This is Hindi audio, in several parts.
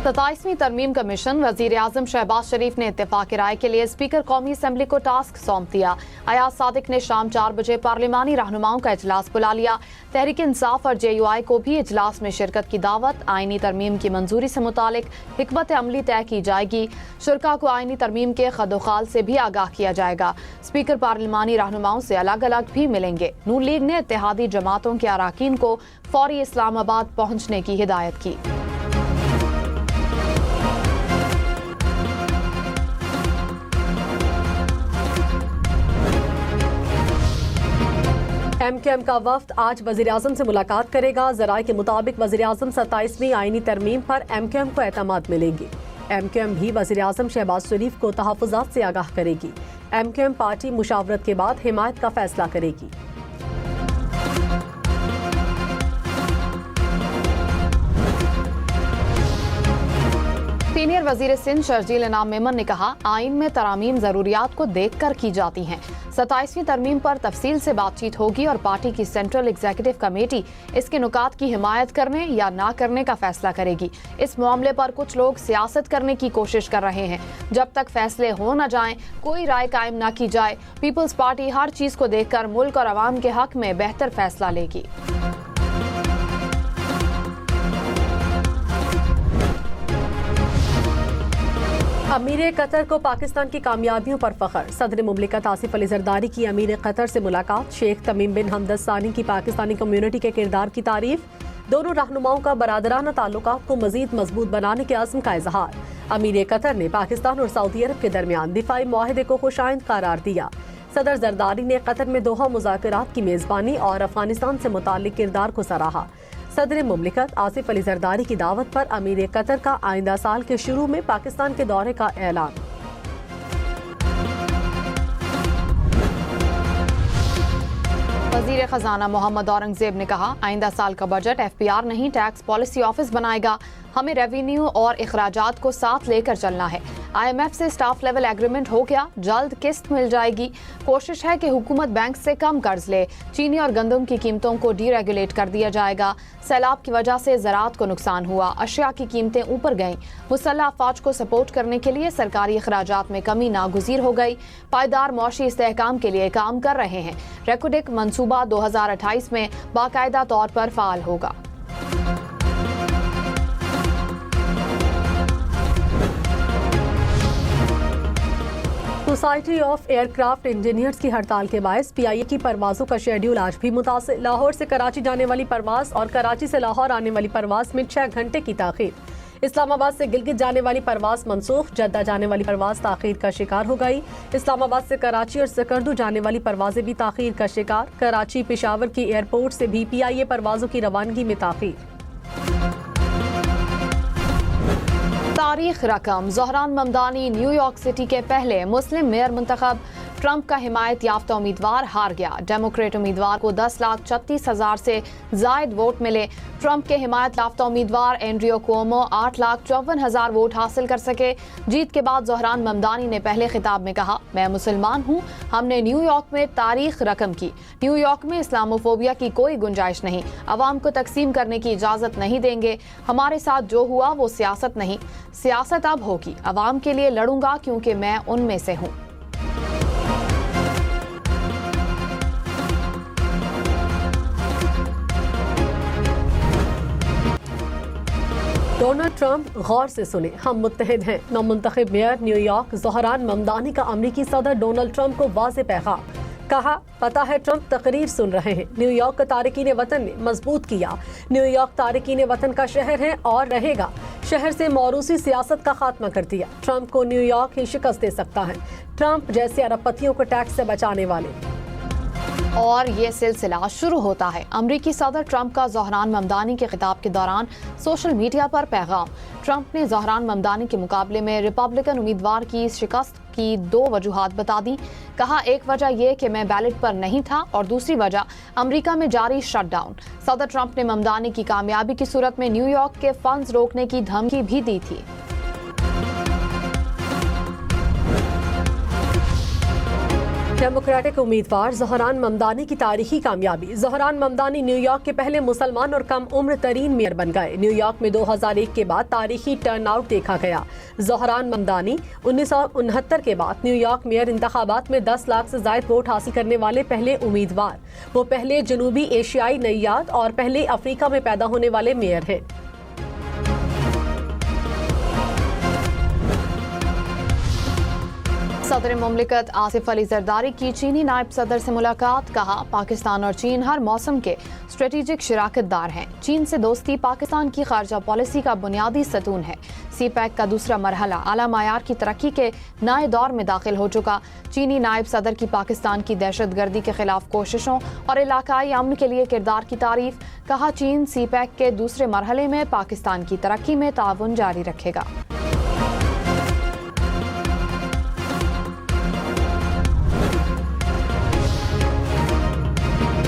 27वीं तरमीम कमीशन वजीर आजम शहबाज शरीफ ने इत्तेफाक राय के लिए स्पीकर कौमी असम्बली को टास्क सौंप दिया। अयाज सादिक ने शाम 4 बजे पार्लिमानी रहनुमाओं का इजलास बुला लिया। तहरीक इंसाफ और JUI को भी इजलास में शिरकत की दावत। आईनी तरमीम की मंजूरी से मुतालिक हिकमत अमली तय की जाएगी। शुरका को आईनी तरमीम के खदोखाल से भी आगाह किया जाएगा। स्पीकर पार्लिमानी रहनुमाओं से अलग अलग भी मिलेंगे। नून लीग ने इत्तेहादी जमातों के अराकीन को फौरी इस्लामाबाद पहुंचने की हिदायत की। MQM का वफ्द आज वज़ीर आज़म से मुलाकात करेगा। ज़राए के मुताबिक वज़ीर आज़म 27वीं आईनी तरमीम पर MQM को एतमाद मिलेंगी। MQM भी वज़ीर आज़म शहबाज शरीफ को तहफ़्फ़ुज़ात से आगाह करेगी। MQM पार्टी मुशावरत के बाद हिमायत का फैसला करेगी। सीनियर वजीर सिंध शर्जील इनाम मेमन ने कहा, आइन में तरामीम जरूरियात को देख कर की जाती हैं। 27वीं तरमीम पर तफसील से बातचीत होगी और पार्टी की सेंट्रल एग्जीक्यूटिव कमेटी इसके नुकात की हिमायत करने या ना करने का फैसला करेगी। इस मामले पर कुछ लोग सियासत करने की कोशिश कर रहे हैं। जब तक फैसले हो न जाएं, कोई राय कायम ना की जाए। पीपल्स पार्टी हर चीज को देखकर मुल्क और अवाम के हक में बेहतर फैसला लेगी। अमीर कतर को पाकिस्तान की कामयाबियों पर फख्र। सदर मुमलिकत आसिफ अली जरदारी की अमीर कतर से मुलाकात। शेख तमीम बिन हमद सानी की पाकिस्तानी कम्युनिटी के किरदार की तारीफ। दोनों रहनुमाओं का बरादराना ताल्लुकात को मजीद मजबूत बनाने के आज़म का इजहार। अमीर कतर ने पाकिस्तान और सऊदी अरब के दरमियान दिफाई मुआहदे को खुशाइंद करार दिया। सदर जरदारी ने कतर में दोहा मुज़ाकरात की मेज़बानी और अफगानिस्तान से मुताल्लिक किरदार को सराहा। सदर मुमलिकत आसिफ अली जरदारी की दावत पर अमीर कतर का आइंदा साल के शुरू में पाकिस्तान के दौरे का ऐलान। वजीर खजाना मोहम्मद औरंगजेब ने कहा, आइंदा साल का बजट FPR नहीं टैक्स पॉलिसी ऑफिस बनाएगा। हमें रेवेन्यू और इखराजात को साथ लेकर चलना है। IMF से स्टाफ लेवल एग्रीमेंट हो गया, जल्द किस्त मिल जाएगी। कोशिश है कि हुकूमत बैंक से कम कर्ज ले। चीनी और गंदम की कीमतों को डीरेगुलेट कर दिया जाएगा। सैलाब की वजह से ज़राअत को नुकसान हुआ, अशिया की कीमतें ऊपर गईं। मुसल्लह अफवाज को सपोर्ट करने के लिए सरकारी इखराजात में कमी नागुज़ीर हो गई। पायदार मौशी इस्तेहकाम के लिए काम कर रहे हैं। रेकोडिक मनसूबा 2028 में बाकायदा तौर पर फ़ाल होगा। सोसाइटी ऑफ एयरक्राफ्ट इंजीनियर्स की हड़ताल के बायस PIA की परवाजों का शेड्यूल आज भी मुतासिर। लाहौर से कराची जाने वाली परवाज और कराची से लाहौर आने वाली परवाज में 6 घंटे की ताखीर। इस्लामाबाद से गिलगित जाने वाली परवाज मनसूख। जद्दा जाने वाली परवाज ताखीर का शिकार हो गई। इस्लामाबाद से कराची और सकर्दू जाने वाली परवाजें भी ताखीर का शिकार। कराची पेशावर की एयरपोर्ट से भी PIA परवाजों की रवानगी में ताखीर। तारीख रकम, ज़हरान ममदानी न्यूयॉर्क सिटी के पहले मुस्लिम मेयर मुंतखब। ट्रंप का हिमायत याफ्ता उम्मीदवार हार गया। डेमोक्रेट उम्मीदवार को 10,36,000 से जायद वोट मिले। ट्रंप के हिमायत याफ्ता उम्मीदवार एंड्रियो क्वोमो 8,54,000 वोट हासिल कर सके। जीत के बाद ज़हरान ममदानी ने पहले खिताब में कहा, मैं मुसलमान हूँ। हमने न्यूयॉर्क में तारीख रकम की। न्यूयॉर्क में इस्लामोफोबिया की कोई गुंजाइश नहीं। अवाम को तकसीम करने की इजाज़त नहीं देंगे। हमारे साथ जो हुआ वो सियासत नहीं, सियासत अब होगी। अवाम के लिए लड़ूंगा क्योंकि मैं उनमें से हूँ। डोनाल्ड ट्रंप, गौर से सुने, हम मुत्तहिद हैं। नौमुंतखब मेयर न्यूयॉर्क ज़हरान ममदानी का अमरीकी सदर डोनाल्ड ट्रंप को वाज़ेह पैगाम। कहा, पता है ट्रंप तकरीर सुन रहे हैं। न्यूयॉर्क का तारिकीन वतन ने मजबूत किया। न्यूयॉर्क तारिकीन वतन का शहर है और रहेगा। शहर से मौरूसी सियासत का खात्मा कर दिया। ट्रंप को न्यूयॉर्क ही शिकस्त दे सकता है। ट्रंप जैसे अरबपतियों को टैक्स से बचाने वाले। और ये सिलसिला शुरू होता है। अमरीकी सदर ट्रंप का ज़हरान ममदानी के खिताब के दौरान सोशल मीडिया पर पैगाम। ट्रंप ने ज़हरान ममदानी के मुकाबले में रिपब्लिकन उम्मीदवार की शिकस्त की 2 वजूहात बता दी। कहा, एक वजह यह कि मैं बैलेट पर नहीं था और दूसरी वजह अमेरिका में जारी शटडाउन। सदर ट्रंप ने ममदानी की कामयाबी की सूरत में न्यूयॉर्क के फंड्स रोकने की धमकी भी दी थी। डेमोक्रेटिक उम्मीदवार ज़हरान ममदानी की तारीखी कामयाबी। ज़हरान ममदानी न्यूयॉर्क के पहले मुसलमान और कम उम्र तरीन मेयर बन गए। न्यूयॉर्क में 2001 के बाद तारीखी टर्नआउट देखा गया। ज़हरान ममदानी 1969 के बाद न्यूयॉर्क मेयर इंतखाबात में 10 लाख से ज्यादा वोट हासिल करने वाले पहले उम्मीदवार। वो पहले जनूबी एशियाई नैयाद और पहले अफ्रीका में पैदा होने वाले मेयर हैं। सदर मुमलिकत आसिफ अली जरदारी की चीनी नायब सदर से मुलाकात। कहा, पाकिस्तान और चीन हर मौसम के स्ट्रेटेजिक शराकतदार हैं। चीन से दोस्ती पाकिस्तान की खारजा पॉलिसी का बुनियादी सतून है। CPEC का दूसरा मरहला आला मायार की तरक्की के नए दौर में दाखिल हो चुका। चीनी नायब सदर की पाकिस्तान की दहशतगर्दी के खिलाफ कोशिशों और इलाकाई अमन के लिए किरदार की तारीफ। कहा, चीन CPEC के दूसरे मरहले में पाकिस्तान की तरक्की में ताउन जारी रखेगा।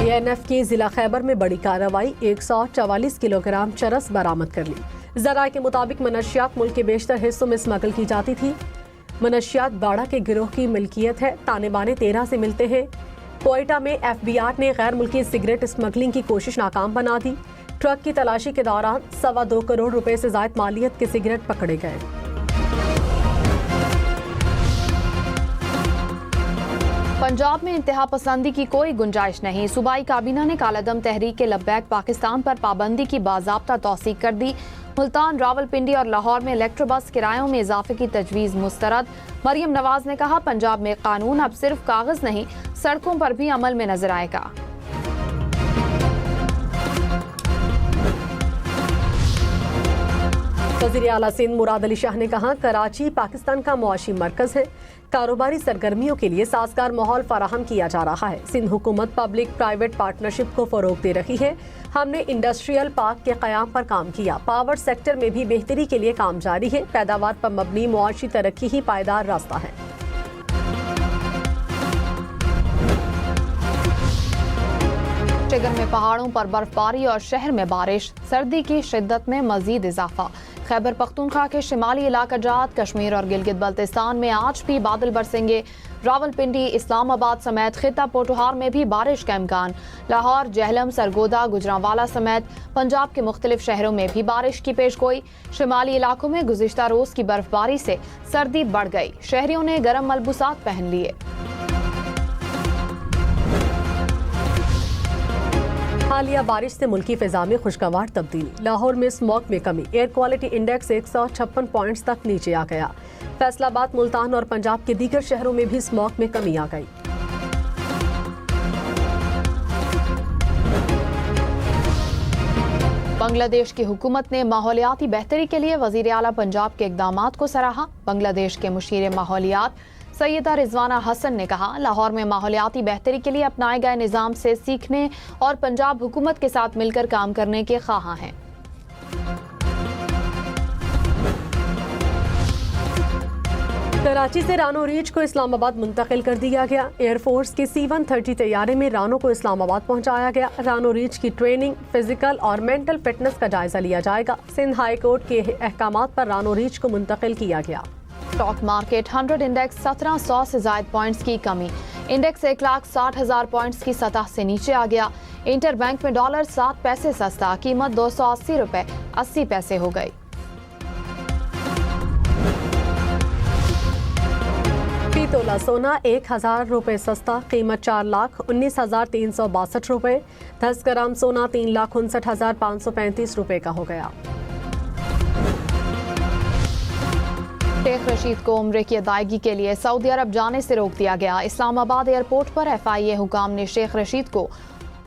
ANF की जिला खैबर में बड़ी कार्रवाई, 144 किलोग्राम चरस बरामद कर ली। जराये के मुताबिक मनशियात मुल्क के बेशतर हिस्सों में स्मगल की जाती थी। मनशियात बाड़ा के गिरोह की मिल्कियत है। ताने बाने 13 से मिलते हैं। कोयटा में FBI ने गैर मुल्की सिगरेट स्मगलिंग की कोशिश नाकाम बना दी। ट्रक की तलाशी के दौरान 2.25 करोड़ रुपए से ज्यादा मालियत के सिगरेट पकड़े गए। पंजाब में इंतहा पसंदी की कोई गुंजाइश नहीं। सूबाई काबीना ने कालादम तहरीक के लब्बैक पाकिस्तान पर पाबंदी की बाज़ाब्ता तौसीक कर दी। मुल्तान, रावलपिंडी और लाहौर में इलेक्ट्रोबस किरायों में इजाफे की तजवीज़ मुस्तरद। मरियम नवाज ने कहा, पंजाब में कानून अब सिर्फ कागज नहीं, सड़कों पर भी अमल में नजर आएगा। वज़ीर आला सिंध मुराद अली शाह ने कहा, कराची पाकिस्तान का मुआशी मरकज है। कारोबारी सरगर्मियों के लिए साजगार माहौल फराहम किया जा रहा है। सिंध हुकूमत पब्लिक प्राइवेट पार्टनरशिप को फरोग दे रही है। हमने इंडस्ट्रियल पार्क के क़याम पर काम किया। पावर सेक्टर में भी बेहतरी के लिए काम जारी है। पैदावार पर मबनी मुआशी तरक्की ही पायदार रास्ता है। टिगर में पहाड़ों पर बर्फबारी और शहर में बारिश। सर्दी की शिद्दत में मजीद इजाफा। खैबर पख्तूनख्वा के शिमाली इलाका जात, कश्मीर और गिलगित बल्तिस्तान में आज भी बादल बरसेंगे। रावलपिंडी, इस्लामाबाद समेत खिता पोटोहार में भी बारिश का इम्कान। लाहौर, जेहलम, सरगोदा, गुजरांवाला समेत पंजाब के मुख्तलिफ शहरों में भी बारिश की पेशगोई। शिमाली इलाकों में गुज़िश्ता रोज की बर्फबारी से सर्दी बढ़ गई। शहरियों ने गर्म मलबूसात पहन लिए। हालिया बारिश से मुल्की फिजा में खुशगवार तब्दीली। लाहौर में स्मॉग में कमी। एयर क्वालिटी इंडेक्स 156 पॉइंट्स तक नीचे आ गया। फैसलाबाद, मुल्तान और पंजाब के दीगर शहरों में भी स्मॉग में कमी आ गई। बांग्लादेश की हुकूमत ने माहौलियाती बेहतरी के लिए वज़ीर आला पंजाब के इक़दामात को सराहा। बांग्लादेश के मुशीर माहौलियात सैयदा रिजवाना हसन ने कहा, लाहौर में माहौलियाती बेहतरी के लिए अपनाए गए निज़ाम से सीखने और पंजाब हुकूमत के साथ मिलकर काम करने के ख्वाहां हैं। कराची से रानो रीच को इस्लामाबाद मुंतकिल कर दिया गया। एयरफोर्स के C-130 तैयारे में रानो को इस्लामाबाद पहुंचाया गया। रानो रीच की ट्रेनिंग, फिजिकल और मेंटल फिटनेस का जायजा लिया जाएगा। सिंध हाई कोर्ट के अहकामात पर रानो रीच को मुंतकिल किया गया। स्टॉक मार्केट 100 इंडेक्स 1700 से ज्यादा पॉइंट्स की कमी। इंडेक्स 1,60,000 पॉइंट्स की सतह से नीचे आ गया। इंटर बैंक में डॉलर 7 पैसे सस्ता, कीमत 280 रुपए 80 पैसे हो गई। फी तोला सोना 1,000 रुपए सस्ता, कीमत 4,19,362 रुपए। 10 ग्राम सोना 3,59,535 रुपए का हो गया। शेख रशीद को उम्रे की अदायगी के लिए सऊदी अरब जाने से रोक दिया गया। इस्लामाबाद एयरपोर्ट पर FIA हुकाम ने शेख रशीद को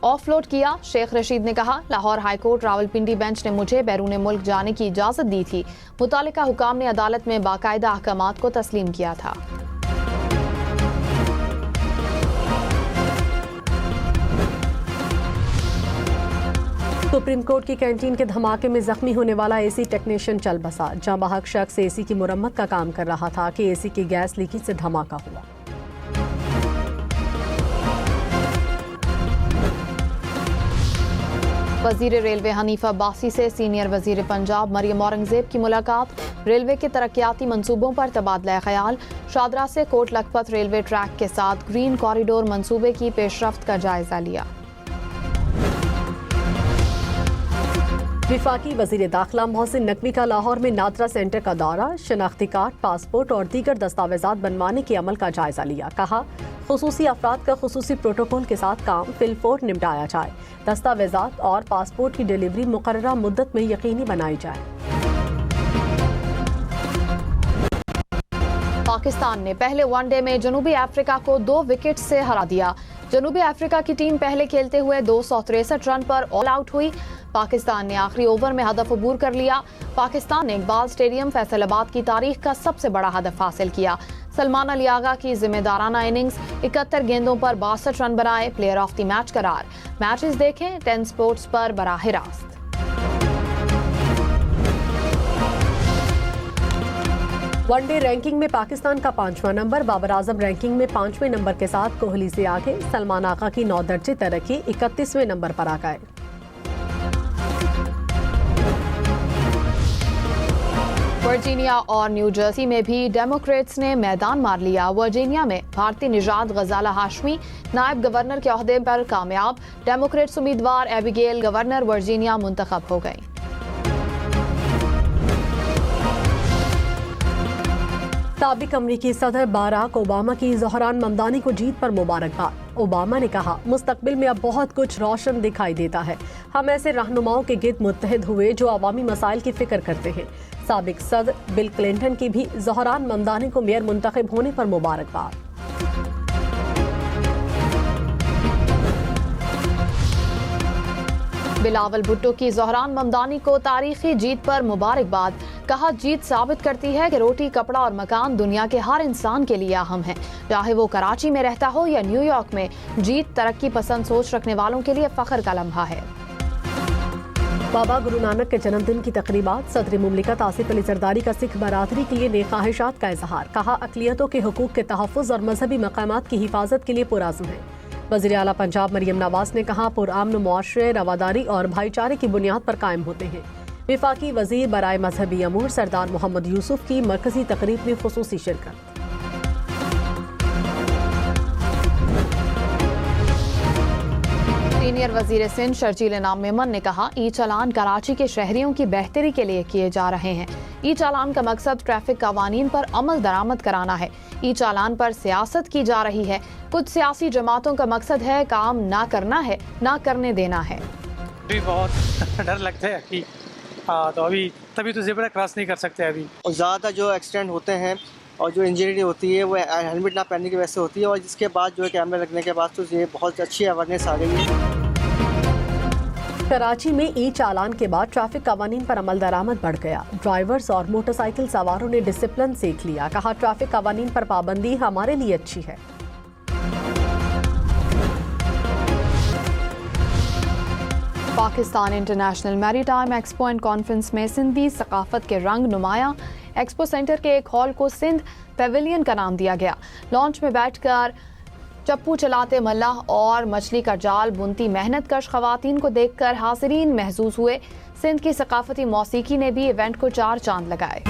ऑफलोड किया। शेख रशीद ने कहा, लाहौर हाईकोर्ट रावलपिंडी बेंच ने मुझे बैरून मुल्क जाने की इजाजत दी थी। मुतालिका हुकाम ने अदालत में बाकायदा अहकामात को तस्लीम किया था। सुप्रीम कोर्ट की कैंटीन के धमाके में जख्मी होने वाला AC टेक्नीशियन चल बसा। जहां बहक शख्स AC की मुरम्मत का काम कर रहा था कि AC की गैस लीकेज से धमाका हुआ। वजीर रेलवे हनीफ अब्बासी से सीनियर वजीर पंजाब मरियम औरंगजेब की मुलाकात। रेलवे के तरक्याती मंसूबों पर तबादला ख्याल। शादरा से कोट लखपत रेलवे ट्रैक के साथ ग्रीन कॉरिडोर मंसूबे की पेशरफ्त का जायजा लिया। विफाकी वजीर दाखिला मोहसिन नकवी का लाहौर में नादरा सेंटर का दौरा। शनाख्ती कार्ड, पासपोर्ट और दीगर दस्तावेजात बनवाने के अमल का जायजा लिया। कहा, खुसूसी अफराद का खुसूसी प्रोटोकॉल के साथ काम फिलफौर निपटाया जाए। दस्तावेजात और पासपोर्ट की डिलीवरी मुकर्ररा मुद्दत में यकीनी बनाई जाए। पाकिस्तान ने पहले वनडे में जनूबी अफ्रीका को 2 विकेट से हरा दिया। जनूबी अफ्रीका की टीम पहले खेलते हुए 263 रन पर ऑल आउट हुई। पाकिस्तान ने आखिरी ओवर में हदफ अबूर कर लिया। पाकिस्तान ने इकबाल स्टेडियम फैसलाबाद की तारीख का सबसे बड़ा हदफ हासिल किया। सलमान अली आगा की जिम्मेदाराना इनिंग्स, 71 गेंदों पर 62 रन बनाए, प्लेयर ऑफ द मैच करार। मैचेस देखें 10 स्पोर्ट्स पर बराह रास्त। वनडे रैंकिंग में पाकिस्तान का 5वां नंबर। बाबर आजम रैंकिंग में 5वें नंबर के साथ कोहली से आगे। सलमान आगा की 9 दर्जे तरक्की 31वें नंबर पर आ गए। वर्जीनिया और न्यू जर्सी में भी डेमोक्रेट्स ने मैदान मार लिया। वर्जीनिया में भारतीय निजात गजाला हाशमी नायब गवर्नर के ओहदे पर कामयाब। डेमोक्रेट्स उम्मीदवार एबिगेल गवर्नर वर्जीनिया मुंतखब हो गई। साबिक अमरीकी सदर बाराक ओबामा की ज़ोहरान ममदानी को जीत पर मुबारकबाद। ओबामा ने कहा, मुस्तकबिल में अब बहुत कुछ रोशन दिखाई देता है। हम ऐसे रहनुमाओं के गिर्द मुत्तहिद हुए जो अवामी मसाइल की फिक्र करते हैं। साबिक सदर बिल क्लिंटन की भी ज़ोहरान ममदानी को मेयर मुंतखब होने पर मुबारकबाद। बिलावल भुट्टो की ज़ोहरान ममदानी को तारीखी जीत पर मुबारकबाद। कहा, जीत साबित करती है कि रोटी, कपड़ा और मकान दुनिया के हर इंसान के लिए अहम है, चाहे वो कराची में रहता हो या न्यूयॉर्क में। जीत तरक्की पसंद सोच रखने वालों के लिए फख्र का लम्हा है। बाबा गुरु नानक के जन्मदिन की तकरीबात। सदर मुमलिकत आसिफ अली जरदारी का सिख बरादरी के लिए नेक ख्वाहिशात का इजहार। कहा, अक़लियतों के हुकूक के तहफ़्फ़ुज़ और मजहबी मकामात की हिफाजत के लिए पुरअज़्म है। वज़ीर आला पंजाब मरियम नवाज ने कहा, पुरअमन मुआशरे रवादारी और भाईचारे की बुनियाद पर कायम होते हैं। विफाकी वज़ीर बराए मजहबी अमूर सरदार मोहम्मद यूसुफ की मरकजी तकरीब में खुसूसी शिरकत। सीनियर वजीर सिंध शर्जील इनाम मेमन ने कहा, ई चालान कराची के शहरियों की बेहतरी के लिए किए जा रहे हैं। ई चालान का मकसद ट्रैफिक कवानीन पर अमल दरामद कराना है। ई चालान पर सियासत की जा रही है। कुछ सियासी जमातों का मकसद है काम ना करना है, ना करने देना है। भी बहुत डर लगता है कि तो अभी तभी तो ज़ेब्रा क्रॉस नहीं कर सकते अभी। और ज़्यादा जो एक्सीडेंट होते हैं और जो इंजरी होती है वो हेलमेट ना पहनने की वजह से होती है। और जिसके बाद जो है कैमरे लगने के बाद तो ये बहुत अच्छी अवेयरनेस आ गई है। कराची में ई चालान के बाद ट्रैफिक कवानीन पर अमल दरामद बढ़ गया। ड्राइवर्स और मोटरसाइकिल सवारों ने डिसिप्लिन सीख लिया। कहा, ट्रैफिक कवानीन पर पाबंदी हमारे लिए अच्छी है। Pakistan international maritime expo and conference में सिंधी सकाफत के रंग नुमाया। एक्सपो सेंटर के एक हॉल को सिंध पेविलियन का नाम दिया गया। लॉन्च में बैठकर चप्पू चलाते मल्लाह और मछली का जाल बुनती मेहनत कश खवातीन को देखकर हाज़रीन महसूस हुए। सिंध की सकाफती मौसीकी ने भी इवेंट को 4 चांद लगाए।